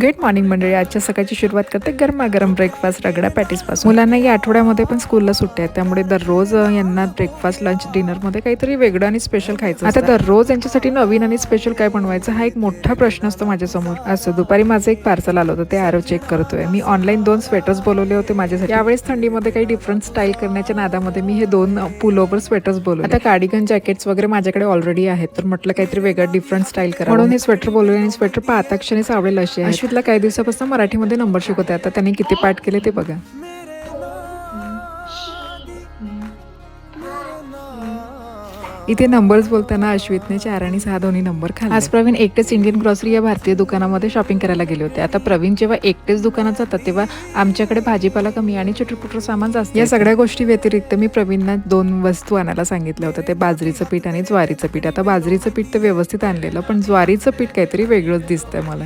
Good morning मंडळी. आजच्या सकाळची सुरुवात करते गरमागरम ब्रेकफास्ट रगडा पॅटीसपासून. मुलांना या आठवड्यामध्ये पण स्कूलला सुट्ट्या आहेत, त्यामुळे दररोज यांना ब्रेकफास्ट लंच डिनरमध्ये काहीतरी वेगळं आणि स्पेशल खायचं. आता दररोज यांच्यासाठी नवीन आणि स्पेशल काय बनवायचं हा एक मोठा प्रश्न असतो माझ्यासमोर. असं दुपारी माझं एक पार्सल आलं होतं, ते आरो चेक करतोय मी. ऑनलाईन 2 स्वेटर्स बोलवले होते माझ्यासाठी. यावेळेस थंडीमध्ये काही डिफरंट स्टाईल करण्याच्या नादामध्ये मी हे 2 पुलओव्हर स्वेटर्स बोलवले. आता कार्डिगन जॅकेट्स वगैरे माझ्याकडे ऑलरेडी आहेत, तर म्हटलं काहीतरी वेगळं डिफरंट स्टाईल करा म्हणून हे स्वेटर बोलवले. आणि स्वेटर पाहता क्षणीच आवडेल असे. अश्वितला काही दिवसापासून मराठीमध्ये नंबर शिकवते. आता त्यांनी किती पाठ केले ते बघा. इथे नंबर्स बोलताना अश्वितने 4 आणि 6 दोन्ही नंबर खाल्ले. आज प्रवीण एकटेच इंडियन ग्रॉसरी या भारतीय दुकानामध्ये शॉपिंग करायला गेले होते. आता प्रवीण जेव्हा एकटेच दुकानात जातात तेव्हा आमच्याकडे भाजीपाला कमी आणि छोटं सामान जास्त. या सगळ्या गोष्टी व्यतिरिक्त मी प्रवीणना 2 वस्तू आणायला सांगितलं होतं, ते बाजरीचं पीठ आणि ज्वारीचं पीठ. आता बाजरीचं पीठ तर व्यवस्थित आणलेलं, पण ज्वारीचं पीठ काहीतरी वेगळंच दिसतंय मला.